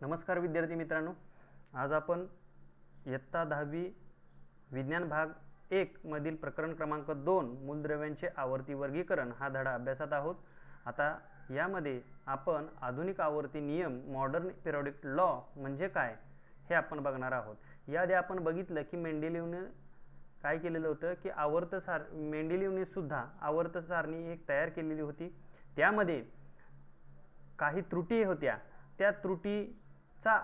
नमस्कार विद्यार्थी मित्रांनो, आज आपण इयत्ता 10वी विज्ञान भाग 1 मधील प्रकरण क्रमांक 2 मूलद्रव्यांचे आवर्ती वर्गीकरण हा धडा अभ्यासत आहोत। आता यामध्ये आपण आधुनिक आवर्ती नियम मॉडर्न पिरियोडिक लॉ म्हणजे काय हे आपण बघणार आहोत। याआधी आपण बघितलं की मेंडेलीवने काय केलेलं होतं की मेंडेलीवने सुद्धा आवर्त सारणी एक तयार केलेली होती। त्यामध्ये काही त्रुटी होत्या, त्या त्रुटीचा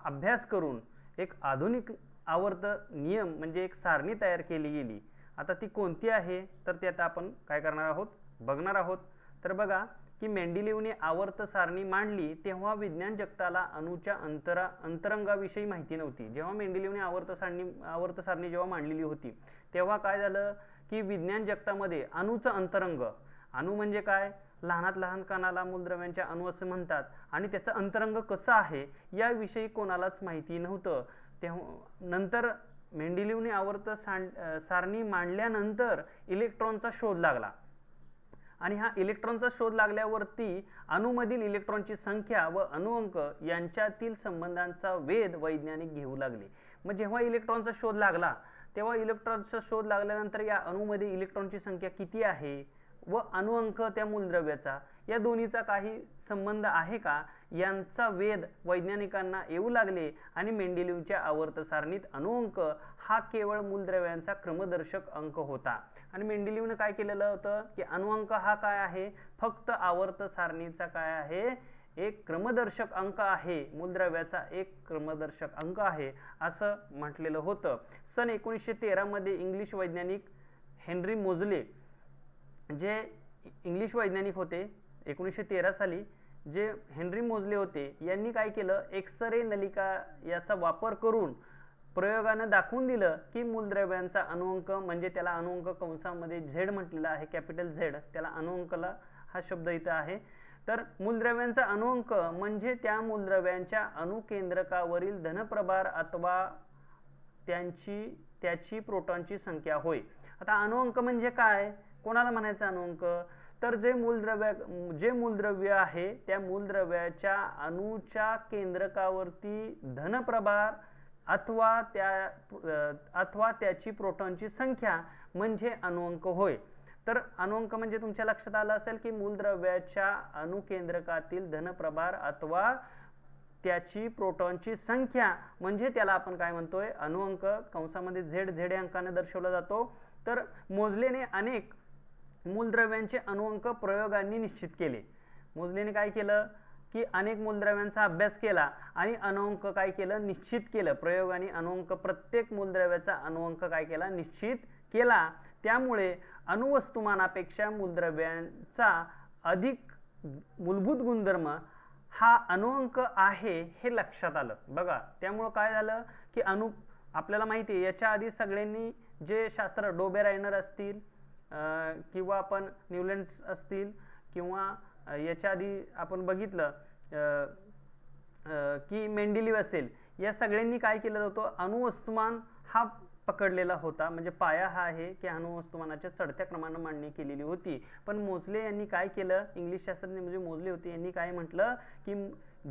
अभ्यास करून एक आधुनिक आवर्त नियम म्हणजे एक सारणी तयार केली गेली। आता ती कोणती आहे तर ते आता आपण काय करणार आहोत बघणार आहोत। तर बघा की मेंडेलीवने आवर्त सारणी मांडली तेव्हा विज्ञान जगताला अणूच्या अंतरंगाविषयी माहिती नव्हती। जेव्हा मेंडेलीवने आवर्त सारणी जेव्हा मांडलेली होती तेव्हा काय झालं की विज्ञान जगतामध्ये अणूचं अंतरंग, अणू म्हणजे काय, लहानात लहान कणाला मूलद्रव्यांच्या अणू असे म्हणतात आणि त्याचं अंतरंग कसं आहे याविषयी कोणालाच माहिती नव्हतं। तेव्हा नंतर मेंडेलीवने आवर्त सारणी मांडल्यानंतर इलेक्ट्रॉनचा शोध लागला आणि हा इलेक्ट्रॉनचा शोध लागल्यावरती अणूमधील इलेक्ट्रॉनची संख्या व अणुअंक यांच्यातील संबंधांचा वेध वैज्ञानिक घेऊ लागले। मग जेव्हा इलेक्ट्रॉनचा शोध लागला तेव्हा इलेक्ट्रॉनचा शोध लागल्यानंतर या अणूमध्ये इलेक्ट्रॉनची संख्या किती आहे व अणुअंक त्या मूलद्रव्याचा या दोन्हीचा काही संबंध आहे का यांचा वेध वैज्ञानिकांना येऊ लागले आणि मेंडेलीवच्या आवर्त सारणीत अणुअंक हा केवळ मूलद्रव्यांचा क्रमदर्शक अंक होता। आणि मेंडेलीवने काय केलेलं होतं की अणुअंक हा काय आहे, फक्त आवर्त सारणीचा काय आहे, एक क्रमदर्शक अंक आहे, मूलद्रव्याचा एक क्रमदर्शक अंक आहे असं म्हटलेलं होतं। सन 1913 मध्ये इंग्लिश वैज्ञानिक हेनरी मोझले जे इंग्लिश वैज्ञानिक होते 1913 साली जे हेनरी मोझले होते यांनी काय केलं, एक्स-रे नलिका याचा वापर करून प्रयोगाने दाखवून दिलं की मूलद्रव्यांचा अणुअंक म्हणजे त्याला अणुअंक कंसामध्ये झेड म्हटलेला आहे, कॅपिटल झेड, त्याला अणुअंकला हा शब्द इथं आहे। तर मूलद्रव्यांचा अणुअंक म्हणजे त्या मूलद्रव्यांच्या अणुकेंद्रकावरील धनप्रभार अथवा त्याची प्रोटॉनची संख्या होय। आता अणुअंक म्हणजे काय, कोणाला म्हणायचं अणुअंक, तर जे मूलद्रव्य आहे त्या मूलद्रव्याच्या अणूच्या केंद्रकावरती धनप्रभार अथवा त्याची प्रोटॉनची संख्या म्हणजे अणुअंक होय। तर अणुअंक म्हणजे तुमच्या लक्षात आलं असेल की मूलद्रव्याच्या अणुकेंद्रकातील धनप्रभार अथवा त्याची प्रोटॉनची संख्या म्हणजे त्याला आपण काय म्हणतोय, अणुअंक, कंसामध्ये झेड अंकाने दर्शवला जातो। तर मोझलेने अनेक मूलद्रव्यांचे अणुअंक प्रयोगांनी निश्चित केले। मोझलेने काय केलं की अनेक मूलद्रव्यांचा अभ्यास केला आणि अणुअंक काय केलं, निश्चित केलं प्रयोगाने। अणुअंक प्रत्येक मूलद्रव्याचा अणुअंक काय केला, निश्चित केला। त्यामुळे अणुवस्तुमानापेक्षा मूलद्रव्यांचा अधिक मूलभूत गुणधर्म हा अणुअंक आहे हे लक्षात आलं। बघा त्यामुळे काय झालं की आपल्याला माहिती आहे याच्या आधी सगळ्यांनी जे शास्त्र डोबे रायनर असतील किंवा आपण न्यूलँड्स असतील किंवा याच्या आधी आपण बघितलं की मेंडेलीव असेल, या सगळ्यांनी काय केलं होतं, अणुवस्तुमान हा पकडलेला होता, म्हणजे पाया हा आहे की अणुवस्तुमानाच्या चढत्या क्रमाने मांडणी केलेली होती। पण मोझले यांनी काय केलं, इंग्लिश शास्त्रज्ञ म्हणजे मोझले होते, यांनी काय म्हटलं की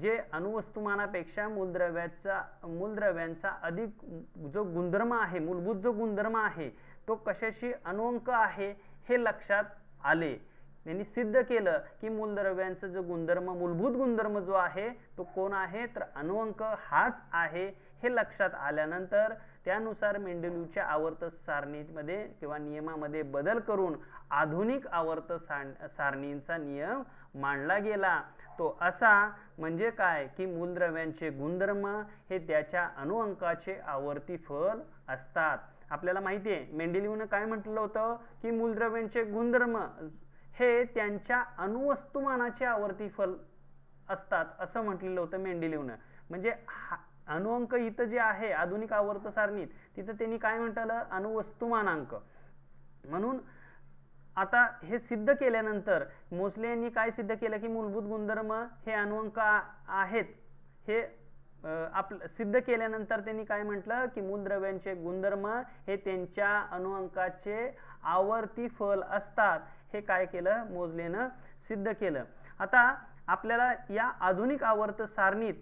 जे अणुवस्तुमानापेक्षा मूलद्रव्यांचा अधिक जो गुणधर्म आहे, मूलभूत जो गुणधर्म आहे तो कशाशी अणुअंक आहे हे लक्षात आले। यांनी सिद्ध केलं की मूलद्रव्यांचा जो गुणधर्म, मूलभूत गुणधर्म जो आहे तो कोण आहे, तर अणुअंक हाच आहे हे लक्षात आल्यानंतर त्यानुसार मेंडेलीवच्या आवर्त सारणीमध्ये किंवा नियमामध्ये बदल करून आधुनिक आवर्त सारणीचा नियम मांडला गेला। तो असा म्हणजे काय की मूलद्रव्यांचे गुणधर्म हे त्याच्या अणुअंकाचे आवर्ती फल असतात। आपल्याला माहिती आहे मेंडेलीवने काय म्हटलं होतं की मूलद्रव्यांचे गुणधर्म हे त्यांच्या अणुवस्तुमानाचे आवर्ती फल असतात असं म्हटलेलं होतं मेंडेलीवने। म्हणजे अणुअंक इथं जे आहे आधुनिक आवर्त सारणीत तिथं त्यांनी काय म्हटलं, अणुवस्तुमानांक। म्हणून आता हे सिद्ध केल्यानंतर मोझले यांनी काय सिद्ध केलं की मूलभूत गुणधर्म हे अणुअंक आहेत हे सिद्ध केल्यानंतर त्यांनी काय म्हटलं की मूलद्रव्यांचे गुणधर्म हे त्यांच्या अणुअंकाचे आवर्ती फल असतात हे काय केलं, मोझलेनं सिद्ध केलं। आता आपल्याला या आधुनिक आवर्त सारणीत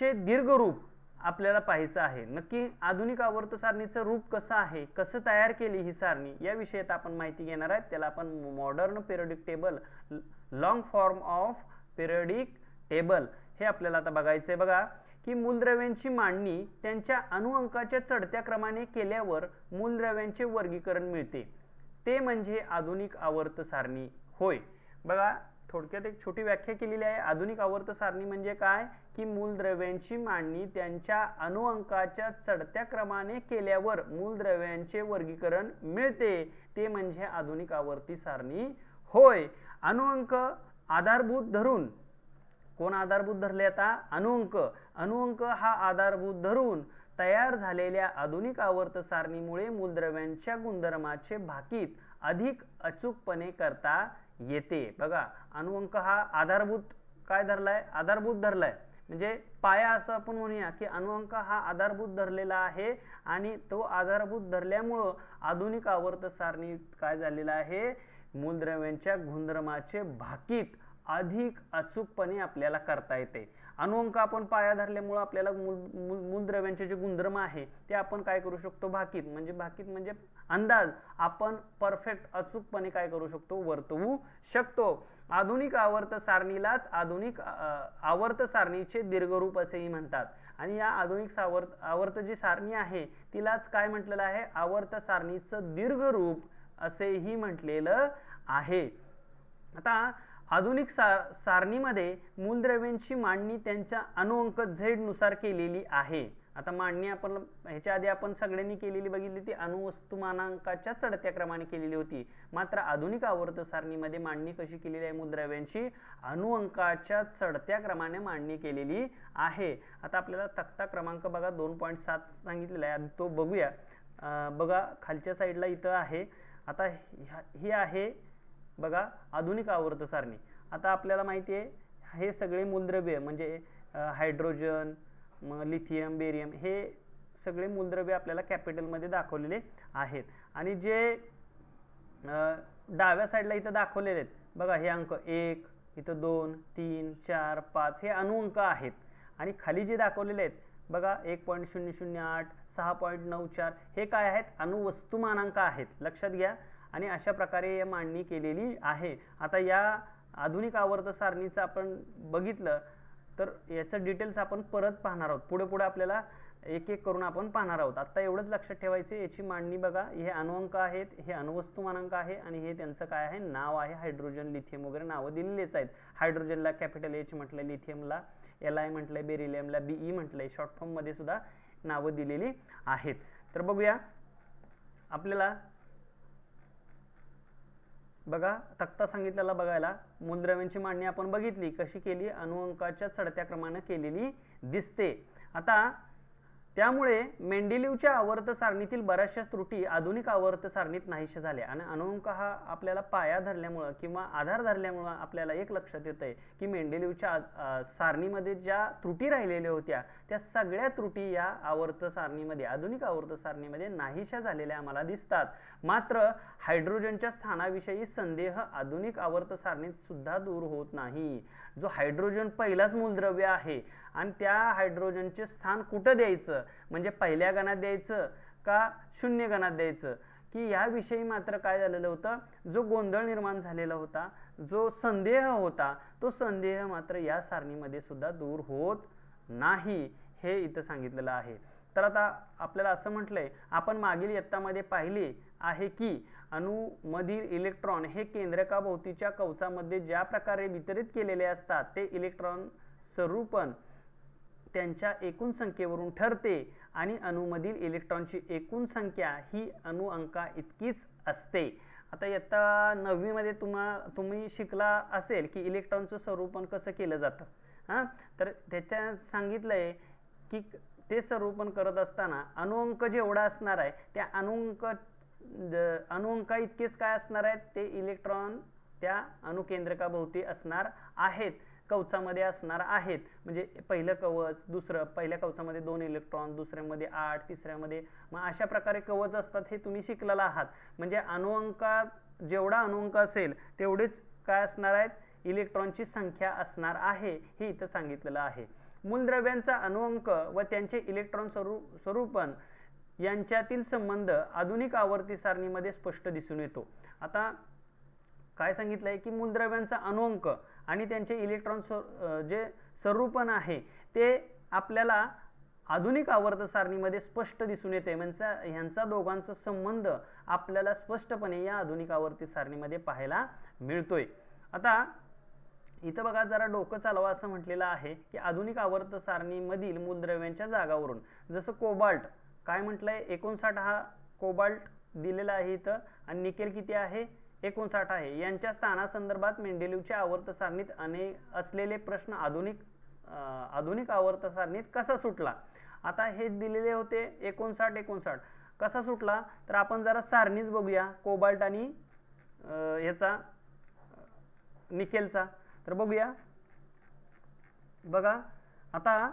चे दीर्घ रूप आपल्याला पाहायचं आहे. नक्की आधुनिक आवर्त सारणीचं रूप कसं आहे, कसं तयार केली ही सारणी, या विषयात आपण माहिती घेणार आहे. त्याला आपण modern periodic table, long form of periodic table हे आपल्याला आता बघायचं आहे. बघा की मूलद्रव्यांची मांडणी त्यांच्या अणुअंकाच्या चढत्या क्रमाने केल्यावर मूलद्रव्यांचे वर्गीकरण मिळते, ते म्हणजे आधुनिक आवर्त सारणी होय. बघा थोडक्यात एक छोटी व्याख्या केलेली आहे. आधुनिक आवर्त सारणी म्हणजे काय की मूलद्रव्यांची मांडणी त्यांच्या अणुअंकाच्या चढत्या क्रमाने केल्यावर मूलद्रव्यांचे वर्गीकरण मिळते, ते म्हणजे आधुनिक आवर्ती सारणी होय. अणुअंक आधारभूत धरून, कोण आधारभूत धरले आता, अणुअंक, अणुअंक हा आधारभूत धरून तयार झालेल्या आधुनिक आवर्त सारणीमुळे मूलद्रव्यांच्या गुणधर्माचे भाकीत अधिक अचूकपणे करता येते. बघा अणुअंक हा आधारभूत काय धरलाय, आधारभूत धरलाय म्हणजे पाया असं आपण म्हणूया की अणुअंक हा आधारभूत धरलेला आहे आणि तो आधारभूत धरल्यामुळं आधुनिक आवर्त सारणीत काय झालेलं आहे, मूलद्रव्यांच्या गुणधर्माचे भाकीत अधिक अचूकपणे आपल्याला करता येते. अणुअंक आपण पाया धरल्यामुळे आपल्याला मूलद्रव्यांचे जे गुणधर्म आहे ते आपण काय करू शकतो, भाकीत म्हणजे अंदाज आपण परफेक्ट अचूकपणे काय करू शकतो, वर्तवू शकतो. आधुनिक आवर्त सारणीलाच आधुनिक आवर्त सारणीचे दीर्घरूप असेही म्हणतात आणि या आधुनिक आवर्त जी सारणी आहे तिलाच काय म्हटलेलं आहे, आवर्त सारणीचं दीर्घरूप असेही म्हटलेलं आहे. आता आधुनिक सारणीमध्ये मूलद्रव्यांची मांडणी त्यांच्या अणुअंक Z नुसार केलेली आहे. आता मांडणी आपण ह्याच्या आधी आपण सगळ्यांनी केलेली बघितली ती अणुवस्तुमानांकाच्या चढत्या क्रमाने केलेली होती. मात्र आधुनिक आवर्त सारणीमध्ये मांडणी कशी केलेली आहे, मूलद्रव्यांची अणुअंकाच्या चढत्या क्रमाने मांडणी केलेली आहे. आता आपल्याला तक्ता क्रमांक बघा 2.7 सांगितलेला आहे, आधी तो बघूया. बघा खालच्या साईडला इथं आहे. आता ही आहे बघा आधुनिक आवर्त सारणी. आता आपल्याला माहिती आहे हे सगळे मूलद्रव्य म्हणजे हायड्रोजन, लिथियम, बेरियम हे सगळे मूलद्रव्य आपल्याला कॅपिटल मध्ये दाखवलेले आहेत आणि जे डाव्या साईडला इथं दाखवलेले आहेत बघा, हे अंक 1, इथं 2, 3, 4, 5 हे अणुअंक आहेत आणि खाली जे दाखवलेले आहेत बघा 1.008, 6.94 हे काय आहेत, अणुवस्तुमानांक आहेत, लक्षात घ्या. आणि अशा प्रकारे मांडणी केलेली आहे. आता या आधुनिक आवर्त सारणीचं आपण बघितलं तर याचं डिटेल्स आपण परत पाहणार आहोत. पुढे पुढे आपल्याला एक एक करून आपण पाहणार आहोत. आता एवढंच लक्षात ठेवायचे, याची मांडणी बघा, हे अणुअंक आहेत, हे अणुवस्तुमानांक आहे आणि हे त्यांचं काय आहे, नाव आहे. हायड्रोजन, लिथियम वगैरे नावं दिलेलीच आहेत. हायड्रोजनला कॅपिटल H म्हटलंय, लिथियमला Li म्हटलंय, बेरिलियमला Be म्हटलंय. शॉर्ट फॉर्म मध्ये सुद्धा नावं दिलेली आहेत. तर बघूया आपल्याला बघा तक्ता सांगितलेला बघायला, मूलद्रव्यांची मांडणी आपण बघितली कशी केली, अणुअंकाच्या चढत्या क्रमाने केलेली दिसते. आता त्यामुळे मेंडेलीवच्या आवर्त सारणीतील बऱ्याचशा त्रुटी आधुनिक आवर्त सारणीत नाहीशा झाल्या आणि अणुअंक हा आपल्याला पाया धरल्यामुळे किंवा आधार धरल्यामुळे आपल्याला एक लक्षात येतंय की मेंडेलीवच्या सारणीमध्ये ज्या त्रुटी राहिलेल्या होत्या त्या सगळ्या त्रुटी या आवर्त सारणीमध्ये, आधुनिक आवर्त सारणीमध्ये नाहीशा झालेल्या आम्हाला दिसतात. मात्र हायड्रोजनच्या स्थानाविषयी संदेह आधुनिक आवर्त सारणीत सुद्धा दूर होत नाही. जो हायड्रोजन पहिलाच मूलद्रव्य आहे आणि त्या हायड्रोजनचे स्थान कुठं द्यायचं, म्हणजे पहिल्या गणात द्यायचं का शून्य गणात द्यायचं, की याविषयी मात्र काय झालेलं होतं, जो गोंधळ निर्माण झालेला होता, जो संदेह होता, तो संदेह मात्र या सारणीमध्ये सुद्धा दूर होत नाही, हे इथं सांगितलेलं आहे. तर आता आपल्याला असं म्हटलंय, आपण मागील इयत्तामध्ये पाहिले आहे की अणूमधील इलेक्ट्रॉन हे केंद्रकाभोवतीच्या कवचामध्ये ज्या प्रकारे वितरित केलेले असतात ते इलेक्ट्रॉन स्वरूपन त्यांच्या एकूण संख्येवरून ठरते आणि अणूमधील इलेक्ट्रॉनची एकूण संख्या ही अणुअंका इतकीच असते. आता इयत्ता 9वी मध्ये तुम्ही शिकला असेल की इलेक्ट्रॉनचं स्वरूपन कसं केलं जातं. तर त्याच्यात सांगितलंय की ते स्वरूपन करत असताना अणुअंक जेवढा असणार आहे त्या अणुअंका इतकेच काय असणार आहेत, ते इलेक्ट्रॉन त्या अणुकेंद्रकाभोवती असणार आहेत, कवचामध्ये असणार आहेत. म्हणजे पहिलं कवच, दुसरं, पहिल्या कवचामध्ये 2 इलेक्ट्रॉन, दुसऱ्यामध्ये 8, तिसऱ्यामध्ये, मग अशा प्रकारे कवच असतात, हे तुम्ही शिकलेला आहात. म्हणजे अणुअंकात जेवढा अणुअंक असेल तेवढेच काय असणार आहेत, इलेक्ट्रॉनची संख्या असणार आहे, हे इथं सांगितलेलं आहे. मूलद्रव्यांचा अणुअंक व त्यांचे इलेक्ट्रॉन स्वरूपन यांच्यातील संबंध आधुनिक आवर्ती सारणीमध्ये स्पष्ट दिसून येतो. आता काय सांगितलंय की मूलद्रव्यांचा अणुअंक आणि त्यांचे इलेक्ट्रॉन जे स्वरूपन आहे ते आपल्याला आधुनिक आवर्त सारणीमध्ये स्पष्ट दिसून येते. म्हणजे ह्यांचा दोघांचा संबंध आपल्याला स्पष्टपणे या आधुनिक आवर्ती सारणीमध्ये पाहायला मिळतोय. आता इथं बघा जरा डोकं चालवा असं म्हटलेलं आहे की आधुनिक आवर्त सारणीमधील मूलद्रव्यांच्या जागावरून, जसं कोबाल्ट काय म्हटलंय 59 हा कोबाल्ट दिलेला आहे इथं आणि निकेल किती आहे 59 आहे. यांच्या स्थानासंदर्भात मेंडेलीवच्या आवर्त सारणीत असलेले प्रश्न आधुनिक आवर्त सारणीत कसा सुटला. आता हे दिलेले होते 59 कसा सुटला तर आपण जरा सारणीच बघूया कोबाल्ट आणि ह्याचा निकेलचा. तर बघूया बघा आता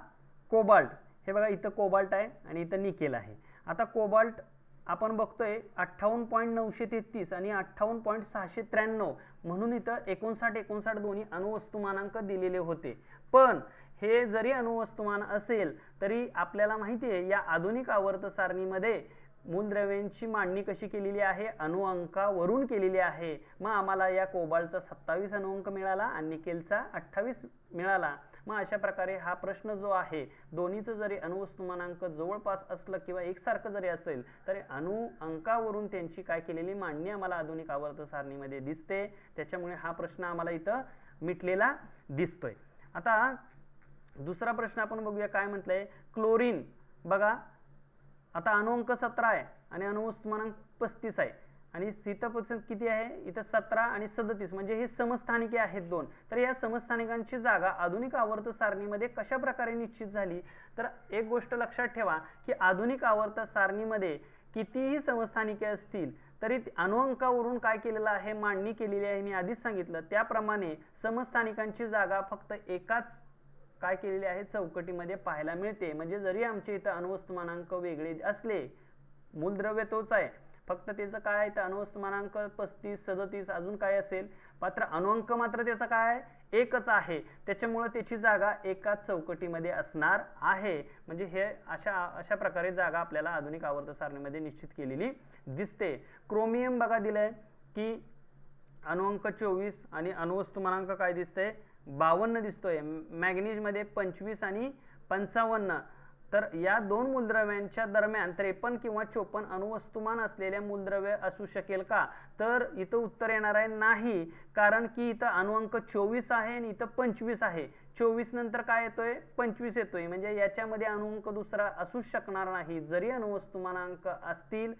कोबाल्ट हे बघा इथं कोबाल्ट आहे आणि इथं निकेल आहे. आता कोबाल्ट आपण बघतोय 58.933 आणि 58.693 म्हणून इथं 59 दोन्ही अणुवस्तुमानांक दिलेले होते. पण हे जरी अणुवस्तुमान असेल तरी आपल्याला माहिती आहे या आधुनिक आवर्त सारणीमध्ये मूलद्रव्यांची मांडणी कशी केलेली आहे अणुअंकावरून केलेली आहे. मग आम्हाला या कोबाल्टचा 27 अणुअंक मिळाला आणि निकेलचा 28 मिळाला. मग अशा प्रकारे हा प्रश्न जो आहे दोन्हीचं जरी अणुवस्तुमानांक जवळपास असलं किंवा एकसारखं जरी असेल तरी अणुअंकावरून त्यांची काय केलेली मांडणी आम्हाला आधुनिक आवर्त सारणीमध्ये दिसते. त्याच्यामुळे हा प्रश्न आम्हाला इथं मिटलेला दिसतोय. आता दुसरा प्रश्न आपण बघूया काय म्हटलंय. क्लोरीन बघा आता अणुअंक 17 आहे आणि अणुवस्तुमानांक 35 आहे आणि शीतपरीक्षण किती आहे इथं 17 आणि 37 म्हणजे हे समस्थानिके आहेत दोन. तर या समस्थानिकांची जागा आधुनिक आवर्त सारणीमध्ये कशा प्रकारे निश्चित झाली तर एक गोष्ट लक्षात ठेवा की आधुनिक आवर्त सारणीमध्ये कितीही समस्थानिके असतील तरी अणुअंकावरून काय केलेलं आहे मांडणी केलेली आहे. मी आधीच सांगितलं त्याप्रमाणे समस्थानिकांची जागा फक्त एकाच काय केलेली आहे चौकटीमध्ये पाहायला मिळते. म्हणजे जरी आमच्या इथं अणुवस्तुमानांक वेगळे असले मूलद्रव्य तोच आहे फक्त त्याचं काय आहे तर अणुवस्तुमानांक 35 37 अजून काय असेल मात्र अणुअंक मात्र त्याचा काय एकच आहे. त्याच्यामुळे त्याची जागा एकाच चौकटीमध्ये असणार आहे. म्हणजे हे अशा प्रकारे जागा आपल्याला आधुनिक आवर्त सारणीमध्ये निश्चित केलेली दिसते. क्रोमियम बघा दिलंय की अणुअंक 24 आणि अणुवस्तुमानांक काय दिसतंय 52 दिसतोय. मॅग्नीज मध्ये 25 आणि 55. तर या दोन मूलद्रव्यांच्या दरम्यान 53 किंवा 54 अणुवस्तुमान असलेल्या मूलद्रव्य असू शकेल का तर इथं उत्तर येणार आहे नाही. कारण की इथं अणुअंक 24 आहे आणि इथं 25 आहे. 24 नंतर काय येतोय 25 येतोय म्हणजे याच्यामध्ये अणुअंक दुसरा असू शकणार नाही. जरी अणुवस्तुमानांक असतील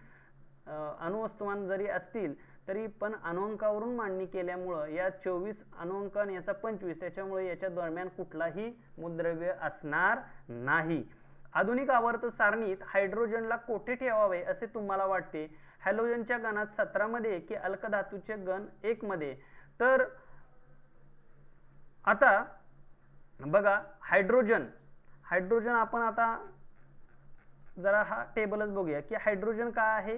अणुवस्तुमान जरी असतील तरी पण अणुअंकावरून मांडणी केल्यामुळं या 24 अणुअंक आणि याचा 25 त्याच्यामुळे याच्या दरम्यान कुठलाही मूलद्रव्य असणार नाही. आधुनिक आवर्त सारणीत हायड्रोजनला कोठे ठेवावे असे तुम्हाला वाटते. हॅलोजनच्या गणात 17 मध्ये की अल्कधातूचे गण 1 मध्ये. तर आता बघा हायड्रोजन आपण आता जरा हा टेबलच बघूया की हायड्रोजन काय आहे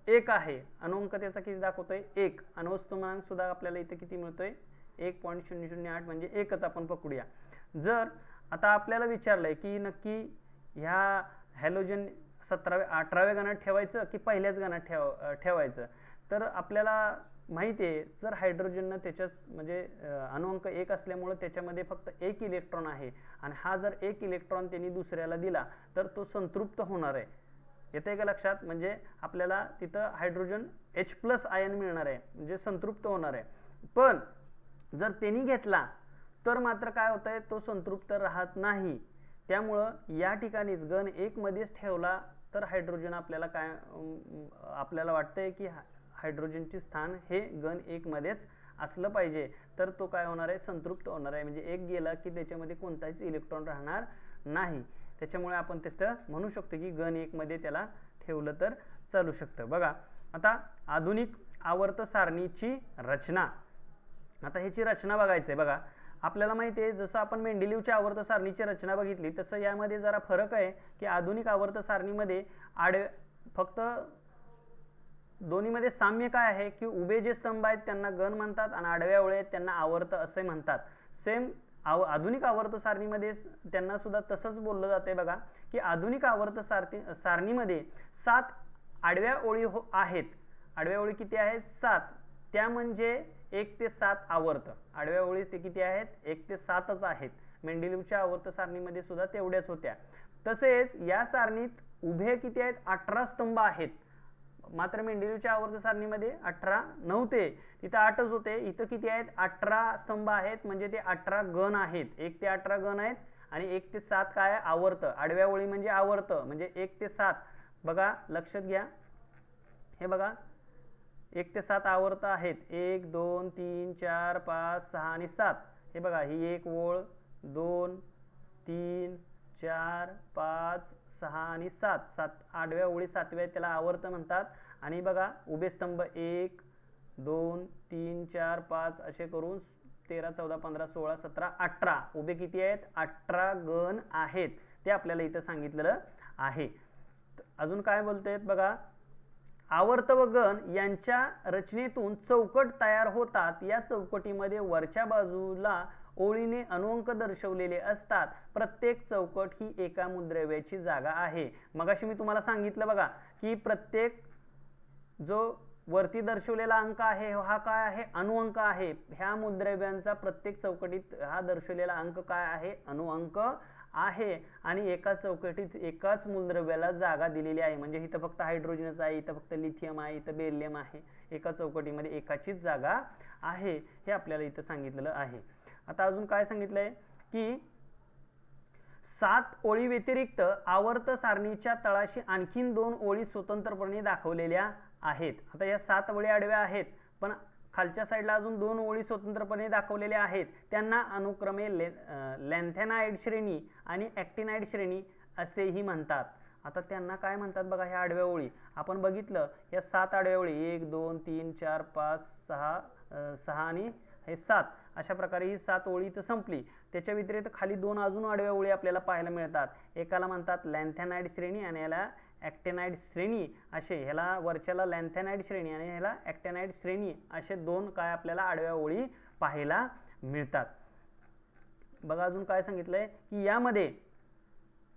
1 आहे. अणुअंक त्याचा किती दाखवतोय 1. अणुवस्तुमानांक सुद्धा आपल्याला इथे किती मिळतोय 1.008 म्हणजे एकच आपण पकडूया. जर आता आपल्याला विचारलंय की नक्की ह्या हॅलोजन 18व्या गणात ठेवायचं की पहिल्याच गणात ठेवायचं तर आपल्याला माहिती आहे जर हायड्रोजननं त्याच्याच म्हणजे अणुअंक 1 असल्यामुळे त्याच्यामध्ये फक्त 1 इलेक्ट्रॉन आहे आणि हा जर 1 इलेक्ट्रॉन त्यांनी दुसऱ्याला दिला तर तो संतृप्त होणार आहे. येते का लक्षात. म्हणजे आपल्याला तिथं हायड्रोजन H+ आयन मिळणार आहे म्हणजे संतृप्त होणार आहे. पण जर त्यांनी घेतला तर मात्र काय होतंय तो संतृप्त राहत नाही. त्यामुळं या ठिकाणीच गण 1 मध्येच ठेवला तर हायड्रोजन आपल्याला काय आपल्याला वाटतंय की हायड्रोजनचे स्थान हे गण 1 मध्येच असलं पाहिजे तर तो काय होणार आहे संतृप्त होणार आहे. म्हणजे 1 गेला की त्याच्यामध्ये कोणताच इलेक्ट्रॉन राहणार नाही. त्याच्यामुळे आपण तसं म्हणू शकतो की गण 1 मध्ये त्याला ठेवलं तर चालू शकतं. बघा आता आधुनिक आवर्त सारणीची रचना. आता ह्याची रचना बघायचंय. बघा आपल्याला माहिती आहे जसं आपण मेंडेलीवच्या आवर्त सारणीची रचना बघितली तसं यामध्ये जरा फरक आहे की आधुनिक आवर्त सारणीमध्ये फक्त दोन्हीमध्ये साम्य काय आहे की उभे जे स्तंभ आहेत त्यांना गण म्हणतात आणि आडव्या ओळी आहेत त्यांना आवर्त असे म्हणतात. सेम आधुनिक आवर्त सारणीमध्ये त्यांना सुद्धा तसंच बोललं जाते बघा, की आधुनिक आवर्त सारणीमध्ये 7 आडव्या ओळी आहेत. आडव्या ओळी किती आहेत? 7. त्या म्हणजे 1 ते 7 आवर्त. आडव्या ओळी ते किती आहेत? 1 ते 7च आहेत. मेंडेलीवच्या आवर्त सारणीमध्ये सुद्धा तेवढ्याच होत्या. तसेच या सारणीत उभे किती आहेत? 18 स्तंभ आहेत. मात्र मेंडेलीवच्या आवर्त सारणीमध्ये 18 नव्हते, तिथं 8च होते. इथं किती आहेत? 18 स्तंभ आहेत, म्हणजे ते 18 गण आहेत. 1 ते 18 गण आहेत आणि 1 ते 7 काय आहे? आवर्त. आडव्या ओळी म्हणजे आवर्त, म्हणजे 1 ते 7. बघा लक्षात घ्या, हे बघा 1 ते 7 आवर्त आहेत. 1 2 3 4 5 6 आणि 7. हे बघा ही एक ओळ, 2 3 4 5 6 आणि 7. 7 आडव्या ओळी 7व्या त्याला आवर्त म्हणतात. आणि बघा उभे स्तंभ 1 2 3 4 5 असे करून 13 14 15 16 17 18 उभे किती आहेत? 18 गण आहेत. ते आपल्याला इथं सांगितलेलं आहे. अजून काय बोलतायत बघा, आवर्त व गण यांच्या रचनेतून चौकट तयार होतात. या चौकटीमध्ये वरच्या बाजूला ओळीने अनुअंक दर्शवलेले असतात. प्रत्येक चौकट ही एका मूलद्रव्याची जागा आहे. मगाशी मी तुम्हाला सांगितलं बघा, की प्रत्येक जो वरती दर्शवलेला अंक आहे हा काय आहे? अनुअंक आहे. ह्या मूलद्रव्यांचा प्रत्येक चौकटीत हा दर्शवलेला अंक काय आहे? अनुअंक आहे. आणि एका चौकटीत एकाच मूलद्रव्याला जागा दिलेली आहे. म्हणजे इथं फक्त हायड्रोजनच आहे, इथं फक्त लिथियम आहे, इथं बेरिलियम आहे. एका चौकटीमध्ये एकाचीच जागा आहे, हे आपल्याला इथं सांगितलेलं आहे. आता अजून काय सांगितलंय, की 7 ओळी व्यतिरिक्त आवर्त सारणीच्या तळाशी आणखीन 2 ओळी स्वतंत्रपणे दाखवलेल्या आहेत. आता या 7 ओळी आडव्या आहेत, पण खालच्या साईडला अजून 2 ओळी स्वतंत्रपणे दाखवलेल्या आहेत. त्यांना अनुक्रमे लॅन्थेनाइड श्रेणी आणि ॲक्टिनाइड श्रेणी असेही म्हणतात. आता त्यांना काय म्हणतात बघा, ह्या आडव्या ओळी आपण बघितलं, या 7 आडव्या ओळी 1 2 3 4 5 6 आणि हे 7 अशा प्रकारे ही 7 ओळी इथं संपली. त्याच्या व्यतिरिक्त खाली 2 अजून आडव्या ओळी आपल्याला पाहायला मिळतात. एकाला म्हणतात लॅन्थेनाइड श्रेणी आणि याला ॲक्टिनाइड श्रेणी असे. ह्याला वरच्याला लॅन्थेनाइड श्रेणी आणि ह्याला ॲक्टिनाइड श्रेणी असे 2 काय आपल्याला आडव्या ओळी पाहायला मिळतात. बघा अजून काय सांगितलंय, की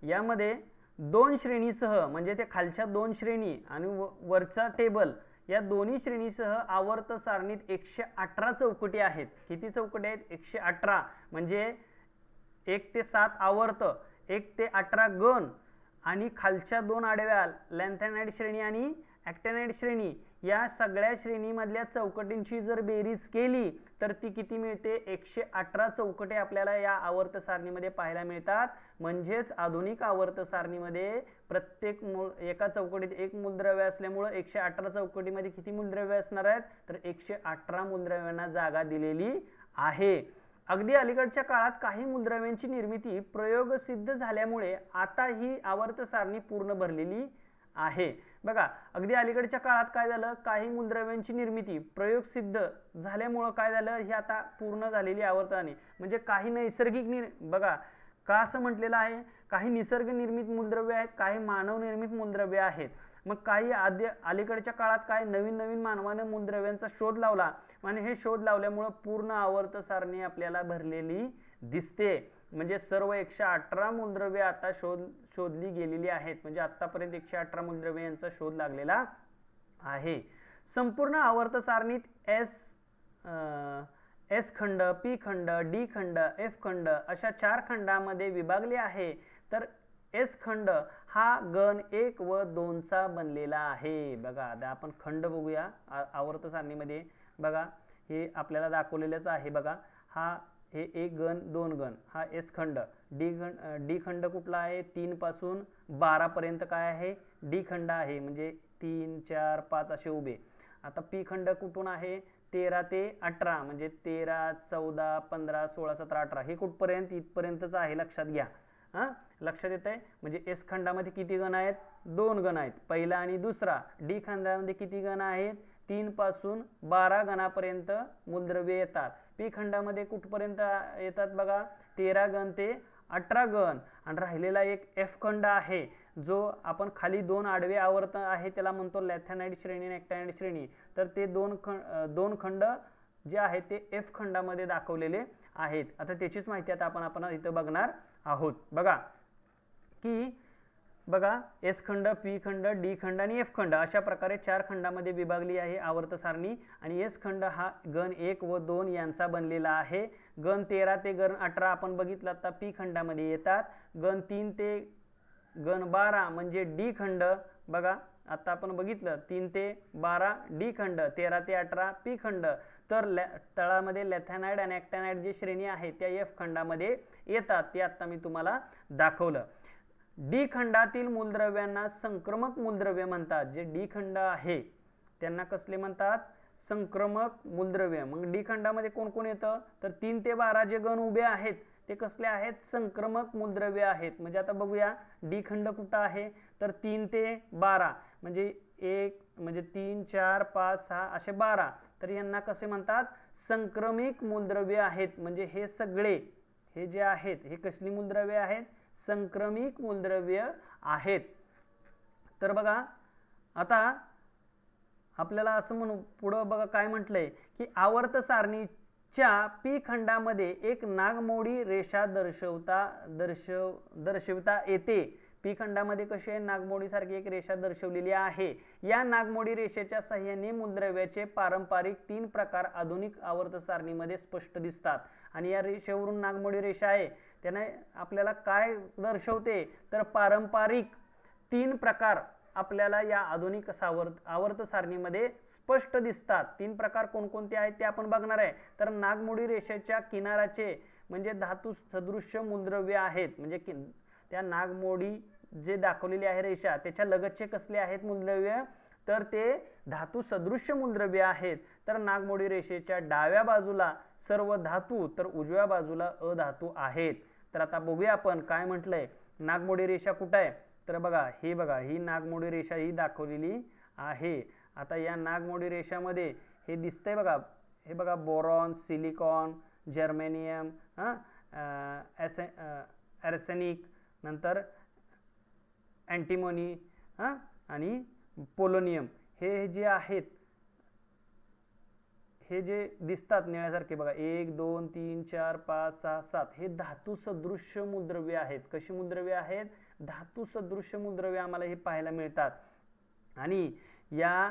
यामध्ये 2 श्रेणीसह म्हणजे ते खालच्या 2 श्रेणी आणि वरचा टेबल या दोन्ही श्रेणीसह आवर्त सारणीत 118 चौकटी आहेत. किती चौकटी आहेत? 118. म्हणजे 1 ते 7 आवर्त, 1 ते 18 गण आणि खालच्या 2 आडव्या लॅन्थेनाइड श्रेणी आणि ॲक्टिनाइड श्रेणी या सगळ्या श्रेणीमधल्या चौकटींची जर बेरीज केली तर ती किती मिळते? 118 चौकटी आपल्याला या आवर्त सारणीमध्ये पाहायला मिळतात. म्हणजेच आधुनिक आवर्त सारणीमध्ये प्रत्येक एका चौकटीत एक मूलद्रव्य असल्यामुळे 118 चौकटीमध्ये किती मूलद्रव्य असणार आहेत? तर 118 मूलद्रव्यांना जागा दिलेली आहे. अगदी अलीकडच्या काळात काही मूलद्रव्यांची निर्मिती प्रयोगसिद्ध झाल्यामुळे आता ही आवर्त सारणी पूर्ण भरलेली आहे. बघा अगदी अलीकडच्या काळात काय झालं, काही मूलद्रव्यांची निर्मिती प्रयोगसिद्ध झाल्यामुळे काय झालं, ही आता पूर्ण झालेली आवर्त सारणी. म्हणजे काही नैसर्गिक बघा का असं म्हटलेलं आहे, काही निसर्ग निर्मित मूलद्रव्य आहेत, काही मानव निर्मित मूलद्रव्य आहेत. मग काही अलीकडच्या काळात काय नवीन मानवाने मूलद्रव्यांचा शोध लावला आणि हे शोध लावल्यामुळे पूर्ण आवर्त सारणी आपल्याला भरलेली दिसते. म्हणजे सर्व 118 मूलद्रव्ये आता शोधली गेलेली आहेत. म्हणजे आतापर्यंत 118 मूलद्रव्ये यांचा शोध लागलेला आहे. संपूर्ण आवर्त सारणीत एस खंड, पी खंड, डी खंड, एफ खंड अशा 4 खंडामध्ये विभागले आहे. तर एस खंड हा गण 1 व 2 चा बनलेला आहे. बघा आता आपण खंड बघूया आवर्त सारणीमध्ये. बघा हे आपल्याला दाखवलेलंच आहे. बघा हे 1 गण 2 गण हा एस खंड. डी खंड कुठला आहे? 3 पासून 12 पर्यंत काय आहे? डी खंड आहे. म्हणजे 3 4 5 असे उभे. आता पी खंड कुठून आहे? 13 ते 18 म्हणजे 13 14 15 16 17 18 हे कुठपर्यंत? इथपर्यंतच आहे. लक्षात घ्या. लक्षात येत आहे. म्हणजे एस खंडामध्ये किती गण आहेत? 2 गण आहेत, पहिला आणि दुसरा. डी खंडामध्ये किती गण आहेत? 3 पासून 12 गणापर्यंत मूलद्रव्ये येतात. पी खंडामध्ये कुठपर्यंत येतात? बघा 13 गण ते 18 गण. आणि राहिलेला एक एफ खंड आहे, जो आपण खाली 2 आडवे आवर्त आहे त्याला म्हणतो लॅन्थेनाइड श्रेणी आणि ॲक्टिनाइड श्रेणी. तर ते दोन खंड जे आहेत ते एफ खंडामध्ये दाखवलेले आहेत. आता त्याचीच माहिती आता आपण इथं बघणार आहोत. बघा की बघा एस खंड, पी खंड, डी खंड आणि एफ खंड अशा प्रकारे 4 खंडामध्ये विभागली आहे आवर्त सारणी. आणि एस खंड हा गण 1 व 2 यांचा बनलेला आहे. गण 13 ते गण 18 आपण बघितलं आता पी खंडामध्ये येतात. गण 3 ते गण 12 म्हणजे डी खंड. बघा आता आपण बघितलं 3 ते 12 डी खंड, 13 ते 18 पी खंड. तर तळामध्ये लॅथॅनाइड आणि ॲक्टॅनाइड जे श्रेणी आहे त्या एफ खंडामध्ये येतात. ते आता मी तुम्हाला दाखवलं. डी खंडातील मूलद्रव्यांना संक्रमक मूलद्रव्य म्हणतात. जे डी खंड आहे त्यांना कसले म्हणतात? संक्रमक मूलद्रव्य. मग डी खंडामध्ये कोण कोण येतं? तर 3 ते 12 जे गण उभे आहेत ते कसले आहेत? संक्रमक मूलद्रव्य आहेत. म्हणजे आता बघूया डी खंड कुठं आहे? तर 3 ते 12 म्हणजे 1 म्हणजे 3 4 5 6 असे 12. तर यांना कसे म्हणतात? संक्रमिक मूलद्रव्य आहेत. म्हणजे हे सगळे हे जे आहेत हे कसली मूलद्रव्य आहेत? संक्रमिक मूलद्रव्य आहेत. तर बघा आता आपल्याला असं म्हणू पुढं बघा काय म्हटलंय की आवर्त सारणीच्या पी खंडामध्ये एक नागमोडी रेषा दर्शवता येते. पी खंडामध्ये कशी आहे? नागमोडी सारखी एक रेषा दर्शवलेली आहे. या नागमोडी रेषेच्या साहाय्याने मूलद्रव्याचे पारंपरिक 3 प्रकार आधुनिक आवर्त सारणीमध्ये स्पष्ट दिसतात. आणि या रेषेवरून नागमोडी रेषा आहे त्याने आपल्याला काय दर्शवते? तर पारंपरिक 3 प्रकार आपल्याला या आधुनिक आवर्त सारणीमध्ये स्पष्ट दिसतात. 3 प्रकार कोणकोणते आहेत ते आपण बघणार आहे. तर नागमोडी रेषेच्या किनाराचे म्हणजे धातू सदृश्य मूलद्रव्य आहेत. म्हणजे त्या नागमोडी जे दाखवलेली आहे रेषा त्याच्या लगतचे कसले आहेत मूलद्रव्य? तर ते धातू सदृश्य मूलद्रव्य आहेत. तर नागमोडी रेषेच्या डाव्या बाजूला सर्व धातू तर उजव्या बाजूला अधातू आहेत. तर आता बघूया आपण काय म्हटलंय. नागमोडी रेषा कुठं आहे? तर बघा ही नागमोडी रेषा ही दाखवलेली आहे. आता या नागमोडी रेषामध्ये हे दिसतंय बघा. हे बघा बोरॉन, सिलिकॉन, जर्मेनियम, आर्सेनिक, नंतर अँटिमोनी आणि पोलोनियम हे जे आहेत हे जे दिसतात निळ्यासारखे बघा 1 2 3 4 5 6 7 हे धातू सदृश्य मूलद्रव्य आहेत. कशी मूलद्रव्य आहेत? धातू सदृश्य मूलद्रव्य आम्हाला हे पाहायला मिळतात. आणि या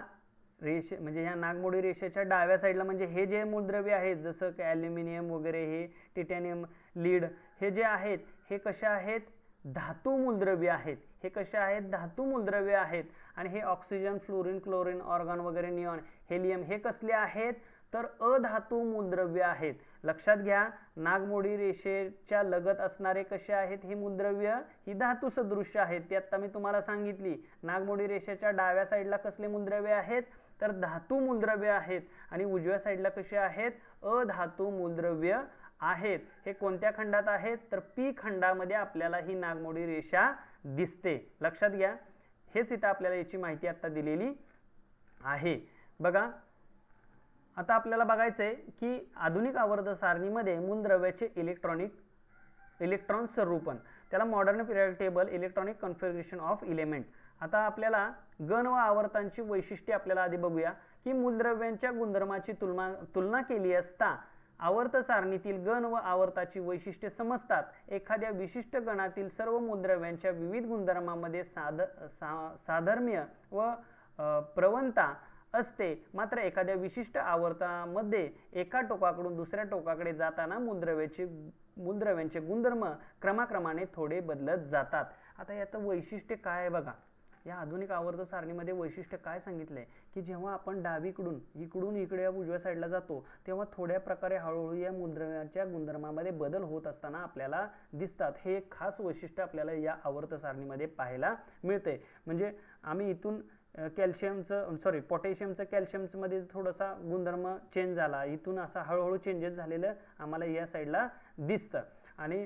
रेषे म्हणजे ह्या नागमोडी रेषेच्या डाव्या साईडला म्हणजे हे जे मूलद्रव्य आहेत जसं की ॲल्युमिनियम वगैरे हे टिटॅनियम, लीड हे जे आहेत हे कशा आहेत? धातू मूलद्रव्य आहेत. हे कशा आहेत? धातू मूलद्रव्य आहेत. आणि हे ऑक्सिजन, फ्लोरीन, क्लोरीन, ऑर्गॉन वगैरे, निऑन, हेलियम हे कसले आहेत? तर अधातू मूलद्रव्य आहेत. लक्षात घ्या नागमोडी रेषेच्या लगत असणारे कसे आहेत हे मूलद्रव्य? ही धातू सदृश्य आहेत. ती आता मी तुम्हाला सांगितली. नागमोडी रेषेच्या डाव्या साईडला कसले मूलद्रव्य आहेत? तर धातू मूलद्रव्य आहेत. आणि उजव्या साईडला कसे आहेत? अधातू मूलद्रव्य आहेत. हे कोणत्या खंडात आहेत? तर पी खंडामध्ये आपल्याला ही नागमोडी रेषा दिसते. लक्षात घ्या. हेच इथं आपल्याला याची माहिती आता दिलेली आहे. बघा आता आपल्याला बघायचंय की आधुनिक आवर्त सारणीमध्ये मूलद्रव्याचे इलेक्ट्रॉन संरूपण त्याला modern periodic table electronic configuration of element. आता आपल्याला गण व आवर्तांची वैशिष्ट्ये आपल्याला आधी बघूया की मूलद्रव्यांच्या गुणधर्माची तुलना केली असता आवर्त सारणीतील गण व आवर्ताची वैशिष्ट्ये समजतात. एखाद्या विशिष्ट गणातील सर्व मूलद्रव्यांच्या विविध गुणधर्मांमध्ये साधर्म्य व प्रवणता असते. मात्र एखाद्या विशिष्ट आवर्तामध्ये एका टोकाकडून दुसऱ्या टोकाकडे जाताना मूलद्रव्यांचे गुणधर्म क्रमाक्रमाने थोडे बदलत जातात. आता याचं वैशिष्ट्य काय आहे बघा. या आधुनिक आवर्त सारणीमध्ये वैशिष्ट्य काय सांगितलंय की जेव्हा आपण डावीकडून इकडून इकडे उजव्या साईडला जातो तेव्हा थोड्या प्रकारे हळूहळू या मूलद्रव्यांच्या गुणधर्मामध्ये बदल होत असताना आपल्याला दिसतात. हे एक खास वैशिष्ट्य आपल्याला या आवर्त सारणीमध्ये पाहायला मिळते. म्हणजे आम्ही इथून पोटॅशियमचं कॅल्शियमचं मध्ये थोडासा गुणधर्म चेंज झाला. इथून असा हळूहळू चेंजेस झालेलं आम्हाला या साईडला दिसतं. आणि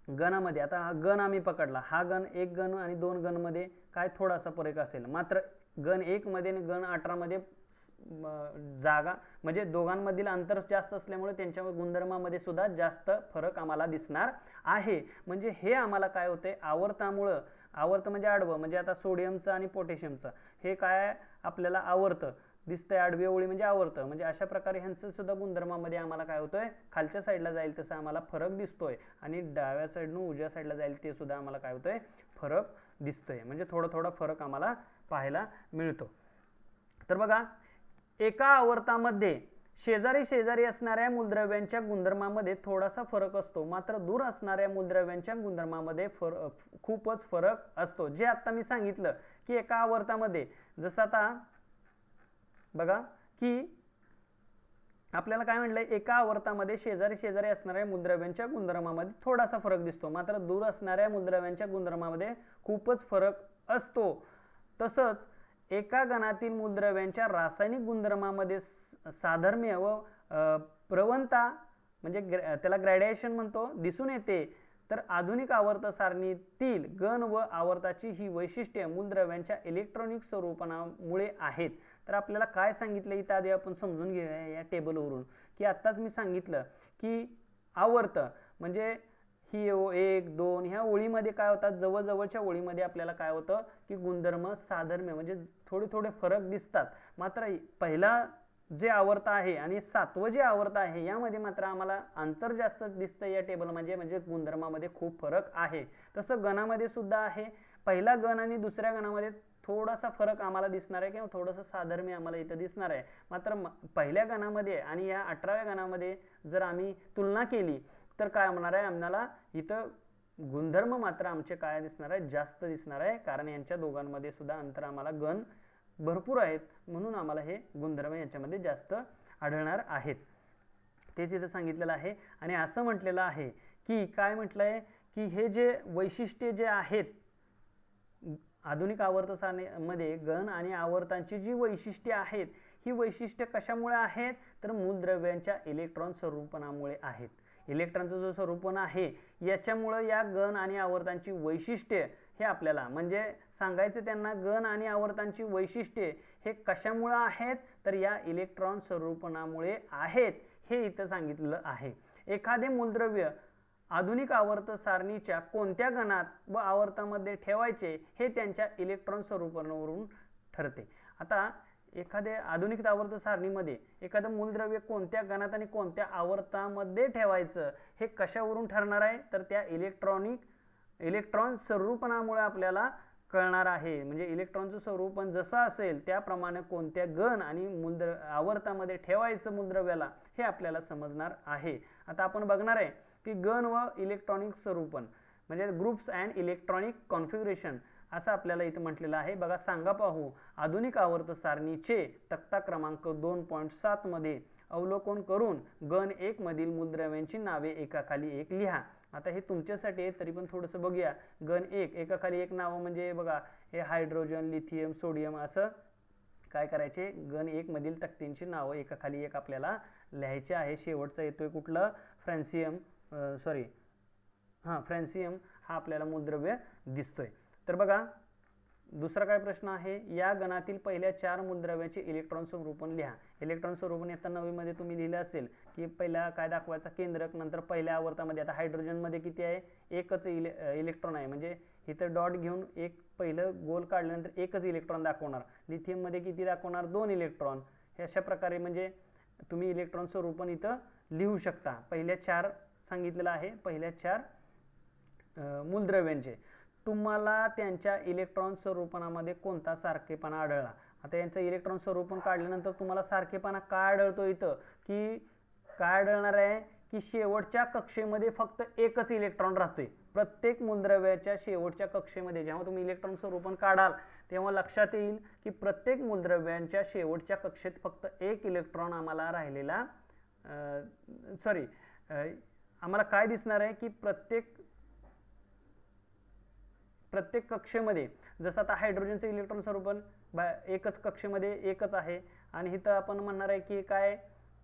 गणामध्ये आता हा गण आम्ही पकडला. हा गण 1 गण आणि 2 गण मध्ये काय थोडासा फरक असेल. मात्र गण 1 मध्ये आणि गण 18 मध्ये जागा म्हणजे दोघांमधील अंतर जास्त असल्यामुळे त्यांच्या गुणधर्मामध्ये सुद्धा जास्त फरक आम्हाला दिसणार आहे. म्हणजे हे आम्हाला काय होते आवर्त म्हणजे आडवं म्हणजे आता सोडियमचं आणि पोटॅशियमचं हे काय आपल्याला आवर्त दिसतंय, आडवी ओळी म्हणजे आवर्त, म्हणजे अशा प्रकारे ह्यांचं सुद्धा गुणधर्मामध्ये आम्हाला काय होतंय, खालच्या साईडला जाईल तसं आम्हाला फरक दिसतोय आणि डाव्या साईडनं उजव्या साईडला जाईल ते सुद्धा आम्हाला काय होतंय, फरक दिसतोय. म्हणजे थोडा फरक आम्हाला पाहायला मिळतो. तर बघा, एका आवर्तामध्ये शेजारी शेजारी असणाऱ्या मूलद्रव्यांच्या गुणधर्मामध्ये थोडासा फरक असतो, मात्र दूर असणाऱ्या मूलद्रव्यांच्या गुणधर्मामध्ये खूपच फरक असतो. जे आता मी सांगितलं की एका आवर्तामध्ये, जसं आता बघा की आपल्याला काय म्हटलंय, एका आवर्तामध्ये शेजारी शेजारी असणाऱ्या मूलद्रव्यांच्या गुणधर्मामध्ये थोडासा फरक दिसतो, मात्र दूर असणाऱ्या मूलद्रव्यांच्या गुणधर्मामध्ये खूपच फरक असतो. तसंच एका गणातील मूलद्रव्यांच्या रासायनिक गुणधर्मामध्ये साधर्म्य व प्रवणता म्हणजे त्याला ग्रॅडिएशन म्हणतो दिसून येते. तर आधुनिक आवर्त सारणीतील गण व आवर्ताची ही वैशिष्ट्ये मूलद्रव्यांच्या इलेक्ट्रॉनिक स्वरूपामुळे आहेत. तर आपल्याला काय सांगितलं इथं आधी आपण समजून घेऊया या टेबलवरून, की आत्ताच मी सांगितलं की आवर्त म्हणजे ही 1, 2 ह्या ओळीमध्ये काय होतात, जवळजवळच्या ओळीमध्ये आपल्याला काय होतं की गुणधर्म साधर्म्य म्हणजे थोडे फरक दिसतात. मात्र पहिला जे आवर्त आहे आणि 7वं जे आवर्त आहे यामध्ये मात्र आम्हाला अंतर जास्त दिसतं या टेबलमध्ये, म्हणजे गुणधर्मामध्ये खूप फरक आहे. तसं गणामध्ये सुद्धा आहे. पहिला गण आणि दुसऱ्या गणामध्ये थोडासा फरक आम्हाला दिसणार आहे किंवा थोडंसं साधर्म्य आम्हाला इथं दिसणार आहे. मात्र पहिल्या गणामध्ये आणि या 18व्या गणामध्ये जर आम्ही तुलना केली तर काय होणार आहे, आम्हाला इथं गुणधर्म मात्र आमचे काय दिसणार आहे, जास्त दिसणार आहे. कारण यांच्या दोघांमध्ये सुद्धा अंतर आम्हाला गण भरपूर आहेत, म्हणून आम्हाला हे गुणधर्म यांच्यामध्ये जास्त आढळणार आहेत. तेच इथं सांगितलेलं आहे. आणि असं म्हटलेलं आहे की काय म्हटलंय की हे जे वैशिष्ट्ये जे आहेत आधुनिक आवर्त सारणीमध्ये गण आणि आवर्तांची जी वैशिष्ट्ये आहेत, ही वैशिष्ट्ये कशामुळे आहेत, तर मूलद्रव्यांच्या इलेक्ट्रॉन स्वरूपणामुळे आहेत. इलेक्ट्रॉनचं जो स्वरूपण आहे याच्यामुळे या गण आणि आवर्तांची वैशिष्ट्ये हे आपल्याला म्हणजे सांगायचं त्यांना, गण आणि आवर्तांची वैशिष्ट्ये हे कशामुळे आहेत, तर या इलेक्ट्रॉन स्वरूपणामुळे आहेत हे इथं सांगितलेलं आहे. एखादे मूलद्रव्य आधुनिक आवर्त सारणीच्या कोणत्या गणात व आवर्तामध्ये ठेवायचे हे त्यांच्या इलेक्ट्रॉन स्वरूपणावरून ठरते. आता एखाद्या आधुनिक आवर्त सारणीमध्ये एखादं मूलद्रव्य कोणत्या गणात आणि कोणत्या आवर्तामध्ये ठेवायचं हे कशावरून ठरणार आहे, तर त्या इलेक्ट्रॉन स्वरूपणामुळे आपल्याला कळणार आहे. म्हणजे इलेक्ट्रॉनचं स्वरूपण जसं असेल त्याप्रमाणे कोणत्या गण आणि आवर्तामध्ये ठेवायचं मूलद्रव्याला हे आपल्याला समजणार आहे. आता आपण बघणार आहे की गण व इलेक्ट्रॉनिक स्वरूपण म्हणजे ग्रुप्स अँड इलेक्ट्रॉनिक कॉन्फिगरेशन असं आपल्याला इथं म्हटलेलं आहे. बघा, सांगा पाहू, आधुनिक आवर्त सारणीचे तक्ता क्रमांक 2.7 मध्ये अवलोकन करून गण 1 मधील मूलद्रव्यांची नावे एकाखाली एक लिहा. आता हे तुमच्यासाठी आहे तरी पण थोडंसं बघूया. गण 1 एकाखाली एक नावं म्हणजे बघा, हे हायड्रोजन, लिथियम, सोडियम असं काय करायचे, गण 1 मधील तक्त्यांची नावं एकाखाली एक आपल्याला लिहायचे आहे. शेवटचा येतोय कुठलं, फ्रॅन्सियम फ्रॅन्सियम हा आपल्याला मूलद्रव्य दिसतोय. तर बघा, दुसरा काय प्रश्न आहे, या गणातील पहिल्या 4 मूलद्रव्याचे इलेक्ट्रॉन स्वरूपण लिहा. इलेक्ट्रॉन स्वरूपण आता 9वी मध्ये तुम्ही लिहिलं असेल की पहिला काय दाखवायचा, केंद्रक. नंतर पहिल्या आवर्तामध्ये आता हायड्रोजन मध्ये किती आहे, एकच इलेक्ट्रॉन आहे, म्हणजे इथं डॉट घेऊन एक पहिलं गोल काढल्यानंतर एकच इलेक्ट्रॉन दाखवणार. लिथियम मध्ये किती दाखवणार, 2 इलेक्ट्रॉन. हे अशा प्रकारे म्हणजे तुम्ही इलेक्ट्रॉन स्वरूपण इथं लिहू शकता. पहिल्या 4 सांगितलेलं आहे, पहिल्या 4 मूलद्रव्यांचे. तुम्हाला त्यांच्या इलेक्ट्रॉन स्वरूपणामध्ये कोणता सारखेपणा आढळला. आता यांचं इलेक्ट्रॉन स्वरूपण काढल्यानंतर तुम्हाला सारखेपणा काय आढळतो इथं, की काय आढळणार आहे की शेवटच्या कक्षेमध्ये फक्त एकच इलेक्ट्रॉन राहतोय. प्रत्येक मूलद्रव्याच्या शेवटच्या कक्षेमध्ये जेव्हा तुम्ही इलेक्ट्रॉन स्वरूपण काढाल तेव्हा लक्षात येईल की प्रत्येक मूलद्रव्यांच्या शेवटच्या कक्षेत फक्त एक इलेक्ट्रॉन आम्हाला राहिलेला आम्हाला काय दिसणार आहे की प्रत्येक कक्षेमध्ये, जसं आता हायड्रोजनचं इलेक्ट्रॉन स्वरूपण एकच कक्षेमध्ये एकच आहे आणि इथं आपण म्हणणार आहे की काय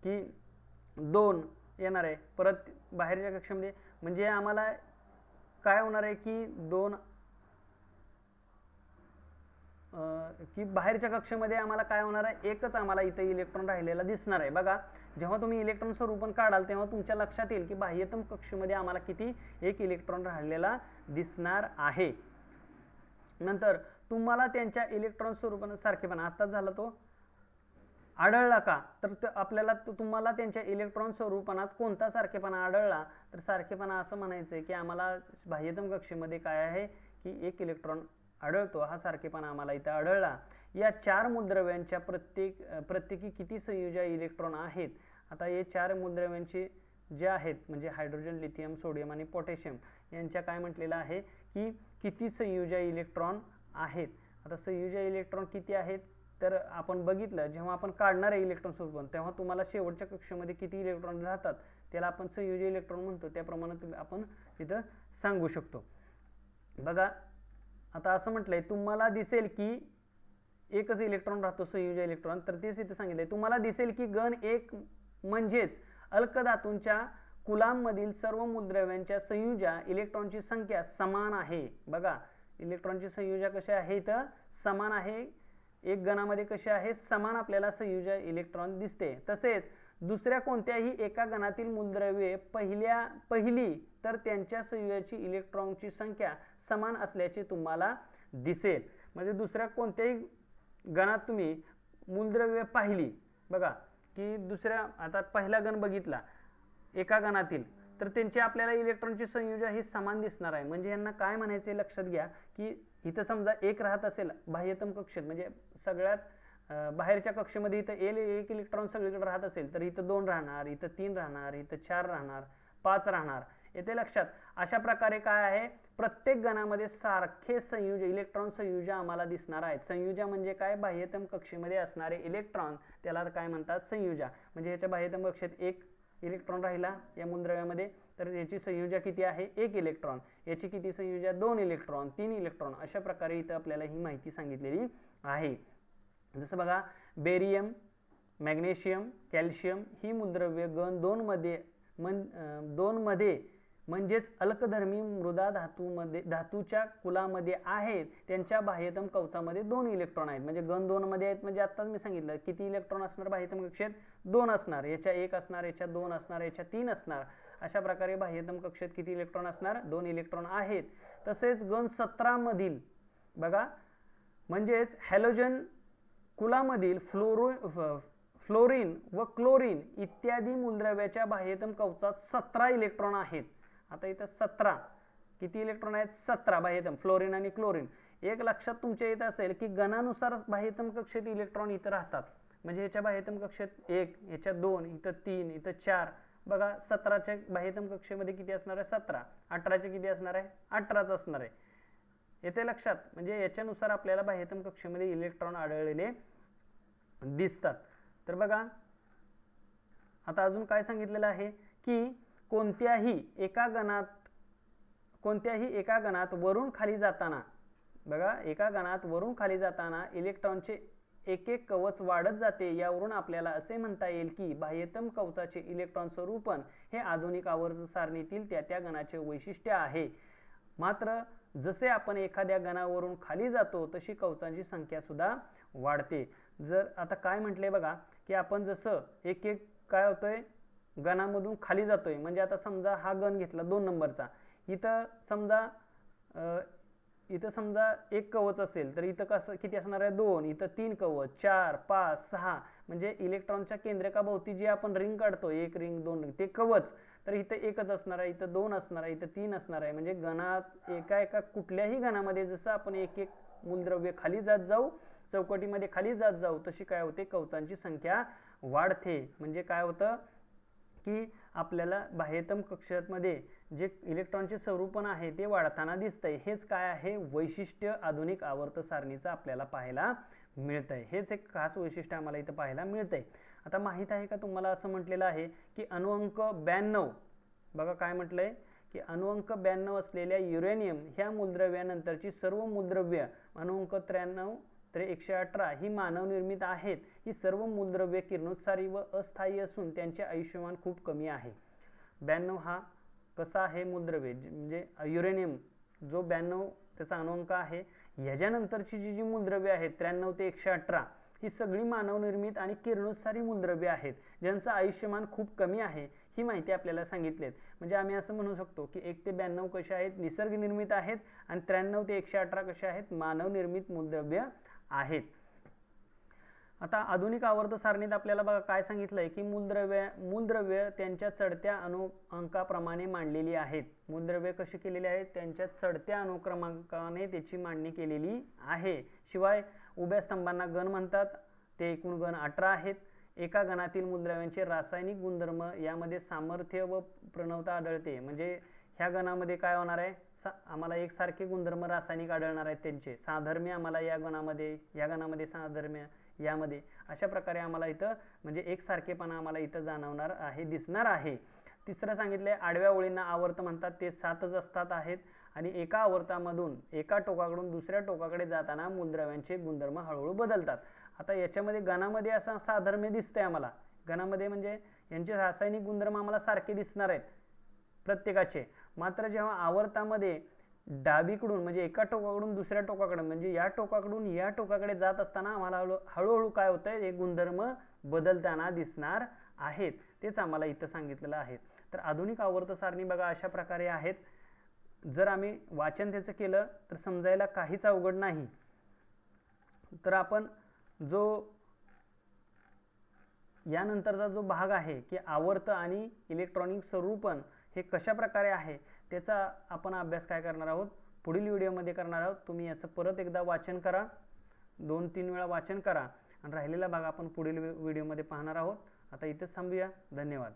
की 2 येणार आहे परत बाहेरच्या कक्षेमध्ये. म्हणजे आम्हाला काय होणार आहे की बाहेरच्या कक्षेमध्ये आम्हाला काय होणार आहे, एकच आम्हाला इथे इलेक्ट्रॉन राहिलेला दिसणार आहे. बघा, जेव्हा तुम्ही इलेक्ट्रॉन स्वरूपण काढाल तेव्हा तुमच्या लक्षात येईल की बाह्यतम कक्षेमध्ये आम्हाला किती, एक इलेक्ट्रॉन राहिलेला दिसणार आहे. नंतर तुम्हाला त्यांच्या इलेक्ट्रॉन स्वरूपण सारखेपणा आत्ताच झाला तो आढळला का, तर आपल्याला तुम्हाला त्यांच्या इलेक्ट्रॉन स्वरूपणात कोणता सारखेपणा आढळला, तर सारखेपणा असं म्हणायचं की आम्हाला बाह्यतम कक्षेमध्ये काय आहे की एक इलेक्ट्रॉन आढळतो, हा सारखेपणा आम्हाला इथं आढळला. या 4 मूलद्रव्यांच्या प्रत्येकी किती संयोजी इलेक्ट्रॉन आहेत. आता हे 4 मूलद्रव्यांचे जे आहेत म्हणजे हायड्रोजन, लिथियम, सोडियम आणि पोटॅशियम यांच्या काय म्हटलेलं आहे की किती संयोजी इलेक्ट्रॉन आहेत. आता संयोजी इलेक्ट्रॉन किती आहेत, तर आपण बघितलं जेव्हा आपण काढणार आहे इलेक्ट्रॉन स्वरूपात तेव्हा तुम्हाला शेवटच्या कक्षेमध्ये किती इलेक्ट्रॉन राहतात त्याला आपण संयोजी इलेक्ट्रॉन म्हणतो, त्याप्रमाणे आपण तिथं सांगू शकतो. बघा आता असं म्हटलंय तुम्हाला दिसेल की एकच इलेक्ट्रॉन राहतो संयोजी इलेक्ट्रॉन, तर तेच इथे सांगितलंय तुम्हाला दिसेल की घन एक म्हणजेच अल्कधातूंच्या कुलांमधील सर्व मूलद्रव्यांच्या संयुजा इलेक्ट्रॉनची संख्या समान आहे. बघा इलेक्ट्रॉनची संयुजा कशा आहे तर समान आहे, एक गणामध्ये कशी आहे समान आपल्याला संयुजा इलेक्ट्रॉन दिसते. तसेच दुसऱ्या कोणत्याही एका गणातील मूलद्रव्ये पहिली तर त्यांच्या संयुजाची इलेक्ट्रॉनची संख्या समान असल्याचे तुम्हाला दिसेल. म्हणजे दुसऱ्या कोणत्याही गणात तुम्ही मूलद्रव्ये पाहिली, बघा की दुसऱ्या आता पहिला गण बघितला एका गणातील, तर त्यांची आपल्याला इलेक्ट्रॉनची संयुजा ही समान दिसणार आहे. म्हणजे यांना काय म्हणायचे लक्षात घ्या की इथं समजा एक राहत असेल बाह्यतम कक्षेत म्हणजे सगळ्यात बाहेरच्या कक्षेमध्ये इथं एक इलेक्ट्रॉन सगळीकडे राहत असेल तर इथं 2 राहणार, इथं 3 राहणार, इथं 4 राहणार, 5 राहणार, येते लक्षात. अशा प्रकारे काय आहे प्रत्येक गणामध्ये सारखे संयुज इलेक्ट्रॉन संयुजा आम्हाला दिसणार आहेत. संयुजा म्हणजे काय, बाह्यतम कक्षेमध्ये असणारे इलेक्ट्रॉन त्याला काय म्हणतात संयुजा. म्हणजे याच्या बाह्यतम कक्षेत एक इलेक्ट्रॉन राहिला या मूलद्रव्यामध्ये तर याची संयुजा किती आहे 1 इलेक्ट्रॉन, याची किती संयुजा 2 इलेक्ट्रॉन, 3 इलेक्ट्रॉन. अशा प्रकारे इथं आपल्याला ही माहिती सांगितलेली आहे. जसं बघा बेरियम, मॅग्नेशियम, कॅल्शियम ही मूलद्रव्ये गण 2 मध्ये म्हणजेच अल्कधर्मी मृदा धातूच्या कुलामध्ये आहेत, त्यांच्या बाह्यतम कवचामध्ये 2 इलेक्ट्रॉन आहेत. म्हणजे गण 2 मध्ये आहेत म्हणजे आत्ताच मी सांगितलं किती इलेक्ट्रॉन असणार बाह्यतम कक्षेत 2 असणार, याच्या 1 असणार, याच्या 2 असणार, याच्या 3 असणार. अशा प्रकारे बाह्यतम कक्षेत किती इलेक्ट्रॉन असणार 2 इलेक्ट्रॉन आहेत. तसेच गण 17 मधील बघा म्हणजेच हॅलोजन कुलामधील फ्लोरीन व क्लोरीन इत्यादी मूलद्रव्याच्या बाह्यतम कवचात 17 इलेक्ट्रॉन आहेत. आता इथं 17 किती इलेक्ट्रॉन आहेत 17 बाह्यतम फ्लोरीन आणि क्लोरीन. एक लक्षात तुमच्या येत असेल की गणानुसार बाह्यतम कक्षेत इलेक्ट्रॉन इथं राहतात. म्हणजे याच्या बाह्यतम कक्षेत 1, याच्या 2, इथं 3, इथं 4. बघा 17च्या बाह्यतम कक्षेमध्ये किती असणार आहे 17, 18चे किती असणार आहे 18च असणार आहे. येते लक्षात. म्हणजे याच्यानुसार आपल्याला बाह्यतम कक्षेमध्ये इलेक्ट्रॉन आढळलेले दिसतात. तर बघा आता अजून काय सांगितलेलं आहे की कोणत्याही एका गणात वरून खाली जाताना बघा एका गणात वरून खाली जाताना इलेक्ट्रॉनचे एक एक कवच वाढत जाते. यावरून आपल्याला असे म्हणता येईल की बाह्यतम कवचाचे इलेक्ट्रॉन स्वरूपन हे आधुनिक आवर्त सारणीतील त्या गणाचे वैशिष्ट्य आहे. मात्र जसे आपण एखाद्या गणावरून खाली जातो तशी कवचांची संख्या सुद्धा वाढते. जर आता काय म्हटले बघा की आपण जसं एक एक काय होतोय गणामधून खाली जातोय. म्हणजे आता समजा हा गण घेतला 2 नंबरचा, इथं समजा एक कवच असेल तर इथं कसं किती असणार आहे 2, इथं 3 कवच, 4, 5, 6. म्हणजे इलेक्ट्रॉनच्या केंद्रकाभोवती जी आपण रिंग काढतो 1 रिंग 2 रिंग ते कवच, तर इथं एकच असणार आहे, इथं 2 असणार आहे, इथं 3 असणार आहे. म्हणजे गणात एका कुठल्याही गणामध्ये जसं आपण एक एक मूलद्रव्य खाली जात जाऊ चौकटीमध्ये खाली जात जाऊ तशी काय होते कवचांची संख्या वाढते. म्हणजे काय होतं की आपल्याला बाह्यतम कक्षामध्ये जे इलेक्ट्रॉनचे स्वरूपन आहे ते वाढताना दिसतंय. हेच काय आहे वैशिष्ट्य आधुनिक आवर्त सारणीचं आपल्याला पाहायला मिळतंय. हेच एक खास वैशिष्ट्य आम्हाला इथं पाहायला मिळतंय. आता माहित आहे का तुम्हाला असं म्हटलेलं आहे की अणुअंक 92 बघा काय म्हटलंय की अणुअंक 92 असलेल्या युरेनियम ह्या मूलद्रव्यानंतरची सर्व मूलद्रव्य अणुअंक 93 तर 118 ही मानवनिर्मित आहेत. ही सर्व मूलद्रव्ये किरणोत्सारी व अस्थायी असून त्यांचे आयुष्यमान खूप कमी आहे. 92 हा कसा आहे मूलद्रव्य म्हणजे युरेनियम जो 92 त्याचा अणुअंक आहे. ह्याच्यानंतरची जी मूलद्रव्ये आहेत 93 ते 118 ही सगळी मानवनिर्मित आणि किरणोत्सारी मूलद्रव्ये आहेत ज्यांचं आयुष्यमान खूप कमी आहे. ही माहिती आपल्याला सांगितली. म्हणजे आम्ही असं म्हणू शकतो की 1 ते 92 कसे आहेत निसर्ग निर्मित आहेत आणि 93 ते 118 कसे आहेत मानव निर्मित मूलद्रव्य आहेत. आता आधुनिक आवर्त सारणीत आपल्याला बघा काय सांगितलंय की मूलद्रव्य त्यांच्या चढत्या अंकाप्रमाणे मांडलेली आहेत. मूलद्रव्य कशी केलेली आहेत? त्यांच्या चढत्या अनुक्रमांकाने त्याची मांडणी केलेली आहे. शिवाय उभ्या स्तंभांना गण म्हणतात. ते एकूण गण 18 आहेत. एका गणातील मूलद्रव्यांचे रासायनिक गुणधर्म यामध्ये सामर्थ्य व प्रणवता आढळते. म्हणजे ह्या गणामध्ये काय होणार आहे? आम्हाला एकसारखे गुणधर्म रासायनिक आढळणार आहेत. त्यांचे साधर्म्य आम्हाला या गणामध्ये साधर्म्य यामध्ये अशा प्रकारे आम्हाला इथं म्हणजे एकसारखेपणा आम्हाला इथं जाणवणार आहे, दिसणार आहे. तिसरं सांगितलंय आडव्या ओळींना आवर्त म्हणतात. ते 7च असतात आहेत आणि एका आवर्तामधून एका टोकाकडून दुसऱ्या टोकाकडे जाताना मूलद्रव्यांचे गुणधर्म हळूहळू बदलतात. आता याच्यामध्ये गणामध्ये असं साधर्म्य दिसतंय आम्हाला. गणामध्ये म्हणजे यांचे रासायनिक गुणधर्म आम्हाला सारखे दिसणार आहेत प्रत्येकाचे. मात्र जेव्हा आवर्तामध्ये डावीकडून म्हणजे एका टोकाकडून दुसऱ्या टोकाकडे म्हणजे या टोकाकडून या टोकाकडे जात असताना आम्हाला हळूहळू काय होतंय? हे गुणधर्म बदलताना दिसणार आहेत. तेच आम्हाला इथं सांगितलेलं आहे. तर आधुनिक आवर्त सारणी बघा अशा प्रकारे आहेत. जर आम्ही वाचन त्याचं केलं तर समजायला काहीच अवघड नाही. तर आपण जो यानंतरचा जो भाग आहे की आवर्त आणि इलेक्ट्रॉनिक स्वरूपन हे कशा प्रकारे आहे त्याचा आपण अभ्यास काय करणार आहोत? पुढील व्हिडिओमध्ये करणार आहोत. तुम्ही याचं परत एकदा वाचन करा, 2-3 वेळा वाचन करा आणि राहिलेला भाग आपण पुढील व्हिडिओमध्ये पाहणार आहोत. आता इथेच थांबूया. धन्यवाद.